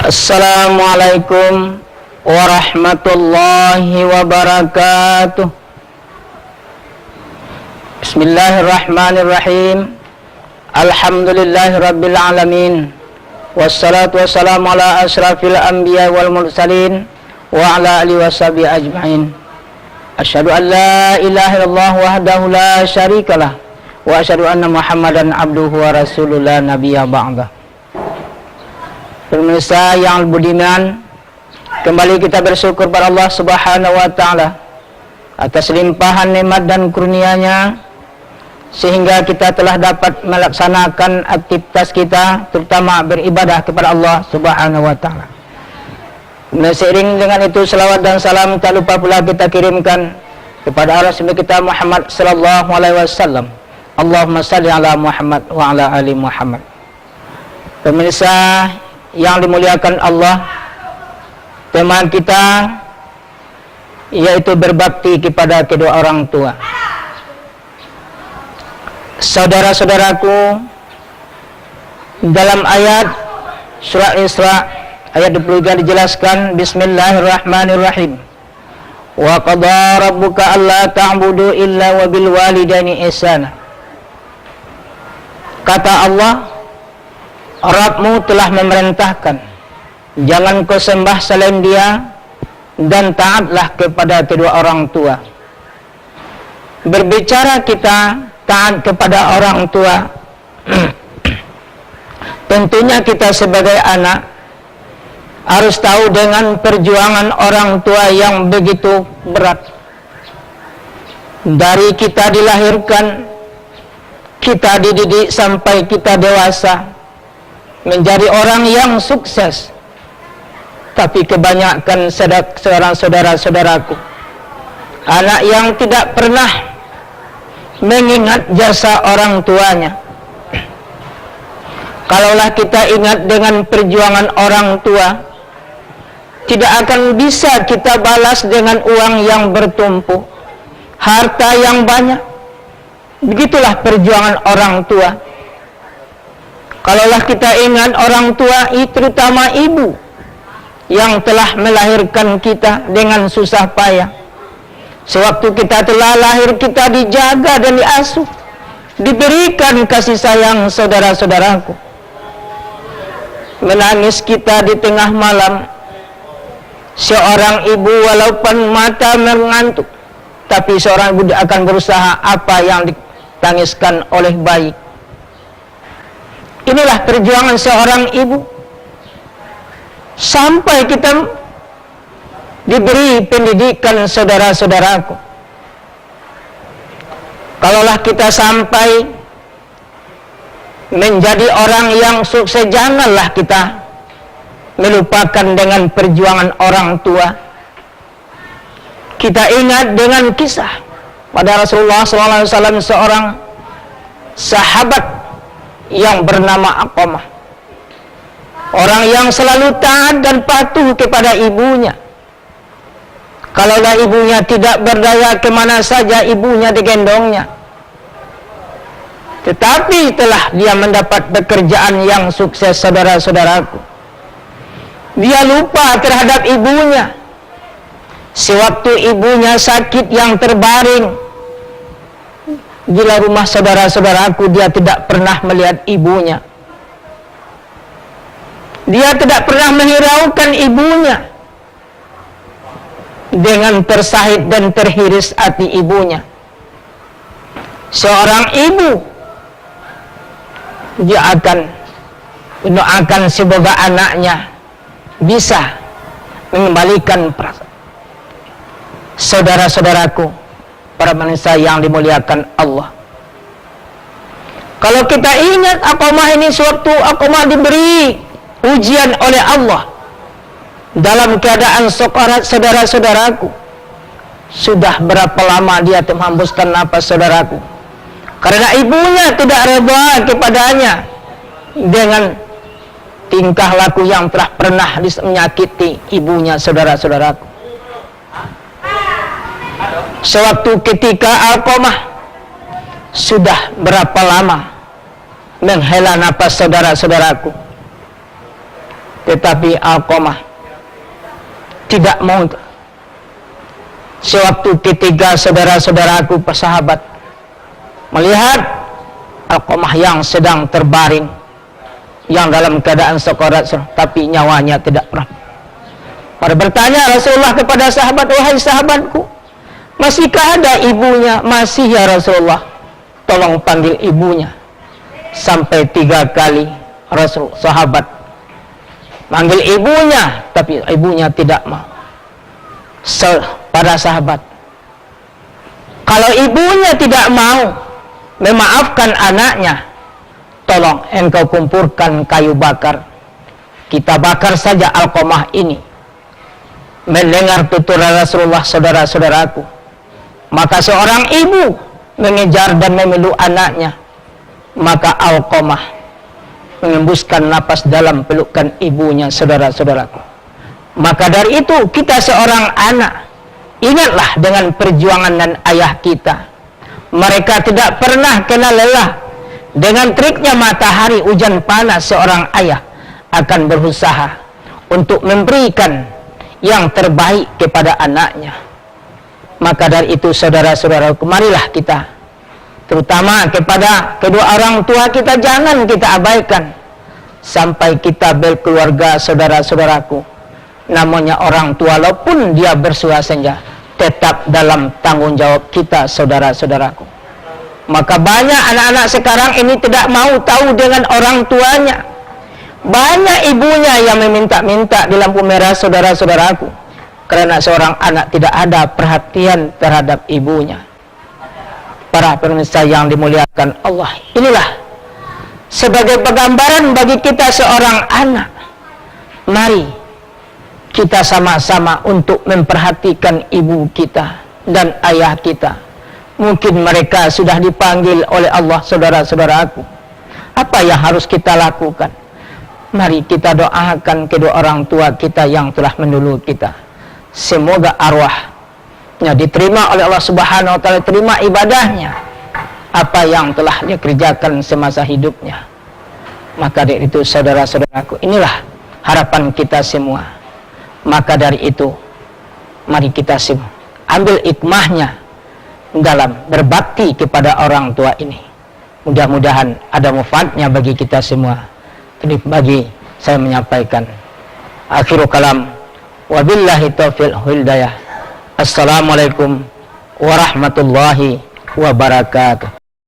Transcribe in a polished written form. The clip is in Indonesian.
Assalamualaikum warahmatullahi wabarakatuh. Bismillahirrahmanirrahim. Alhamdulillahi rabbil alamin. Wassalatu wassalamu ala asrafil anbiya wal mursalin wa ala alihi washabihi ajma'in. Asyhadu an la ilaha illallah wahdahu la syarikalah wa asyhadu anna Muhammadan abduhu wa rasulullah nabiyya ba'dah. Pemirsa yang budiman, kembali kita bersyukur pada Allah Subhanahu wa taala atas limpahan nikmat dan kurnia-Nya sehingga kita telah dapat melaksanakan aktivitas kita, terutama beribadah kepada Allah Subhanahu wa taala. Seiring dengan itu, selawat dan salam tak lupa pula kita kirimkan kepada Rasul kita Muhammad sallallahu alaihi wasallam. Allahumma shalli ala Muhammad wa ala ali Muhammad. Pemirsa yang dimuliakan Allah, tema kita yaitu berbakti kepada kedua orang tua. Saudara-saudaraku, dalam ayat surah Isra ayat 23 dijelaskan, Bismillahirrahmanirrahim. Wa qadha rabbuka alla ta'budu illa wa bil walidaini ihsana. Kata Allah, Rabbmu telah memerintahkan, jangan kau sembah selain Dia dan taatlah kepada kedua orang tua. Berbicara kita taat kepada orang tua, tentunya kita sebagai anak harus tahu dengan perjuangan orang tua yang begitu berat. Dari kita dilahirkan, kita dididik sampai kita dewasa menjadi orang yang sukses, tapi kebanyakan seorang saudara-saudaraku, anak yang tidak pernah mengingat jasa orang tuanya. Kalaulah kita ingat dengan perjuangan orang tua, tidak akan bisa kita balas dengan uang yang bertumpuk, harta yang banyak. Begitulah perjuangan orang tua. Kalaulah kita ingat orang tua, terutama ibu yang telah melahirkan kita dengan susah payah. Sewaktu kita telah lahir, kita dijaga dan diasuh, diberikan kasih sayang saudara-saudaraku. Menangis kita di tengah malam, seorang ibu walaupun mata mengantuk, tapi seorang ibu akan berusaha apa yang ditangiskan oleh bayi. Inilah perjuangan seorang ibu, sampai kita diberi pendidikan saudara-saudaraku. Kalaulah kita sampai menjadi orang yang sukses, janganlah kita melupakan dengan perjuangan orang tua. Kita ingat dengan kisah pada Rasulullah SAW, seorang sahabat yang bernama Aqamah, orang yang selalu taat dan patuh kepada ibunya. Kalaulah ibunya tidak berdaya, kemana saja ibunya digendongnya. Tetapi telah dia mendapat pekerjaan yang sukses, saudara-saudaraku, dia lupa terhadap ibunya. Sewaktu ibunya sakit yang terbaring di rumah saudara-saudaraku, dia tidak pernah melihat ibunya. Dia tidak pernah menghiraukan ibunya. Dengan tersahit dan terhiris hati ibunya. Seorang ibu, dia akan mendoakan semoga anaknya bisa mengembalikan perasaan. Saudara-saudaraku, para manusia yang dimuliakan Allah, kalau kita ingat Aqamah ini, sewaktu Aqamah diberi ujian oleh Allah dalam keadaan sekarat, saudara-saudaraku, sudah berapa lama dia menghembuskan napas, saudaraku, karena ibunya tidak reda kepadanya dengan tingkah laku yang telah pernah menyakiti ibunya, saudara-saudaraku. Sewaktu ketika Aqamah sudah berapa lama menghela napas, saudara-saudaraku, Tetapi Alqamah tidak mau. Sewaktu ketiga saudara-saudaraku pesahabat melihat Alqamah yang sedang terbaring, yang dalam keadaan sekarat, tapi nyawanya tidak pernah. Pada bertanya Rasulullah kepada sahabat, wahai sahabatku, masihkah ada ibunya? Masih ya Rasulullah, tolong panggil ibunya. Sampai 3 kali sahabat manggil ibunya, tapi ibunya tidak mau. Para sahabat, kalau ibunya tidak mau memaafkan anaknya, tolong engkau kumpulkan kayu bakar, kita bakar saja Alqamah ini. Mendengar tuturan Rasulullah, saudara-saudaraku, maka seorang ibu mengejar dan memeluk anaknya, maka Alqamah mengembuskan napas dalam pelukan ibunya, saudara-saudaraku. Maka dari itu kita seorang anak, ingatlah dengan perjuangan dan ayah kita. Mereka tidak pernah kena lelah. Dengan teriknya matahari, hujan panas, seorang ayah akan berusaha untuk memberikan yang terbaik kepada anaknya. Maka dari itu saudara-saudaraku, marilah kita, terutama kepada kedua orang tua kita, jangan kita abaikan sampai kita berkeluarga, saudara-saudaraku. Namanya orang tua, walaupun dia bersuah senja, tetap dalam tanggung jawab kita, saudara-saudaraku. Maka banyak anak-anak sekarang ini tidak mau tahu dengan orang tuanya. Banyak ibunya yang meminta-minta di lampu merah, saudara-saudaraku, karena seorang anak tidak ada perhatian terhadap ibunya. Para pemirsa yang dimuliakan Allah, inilah sebagai penggambaran bagi kita seorang anak. Mari kita sama-sama untuk memperhatikan ibu kita dan ayah kita. Mungkin mereka sudah dipanggil oleh Allah, saudara-saudaraku. Apa yang harus kita lakukan? Mari kita doakan kedua orang tua kita yang telah mendahului kita. Semoga arwahnya diterima oleh Allah Subhanahu wa Ta'ala, terima ibadahnya, apa yang telah dia kerjakan semasa hidupnya. Maka dari itu saudara-saudaraku, inilah harapan kita semua. Maka dari itu mari kita semua ambil hikmahnya dalam berbakti kepada orang tua ini. Mudah-mudahan ada manfaatnya bagi kita semua. Ini bagi saya menyampaikan akhirul kalam, wabillahi taufiq wal hidayah. Assalamualaikum warahmatullahi wabarakatuh.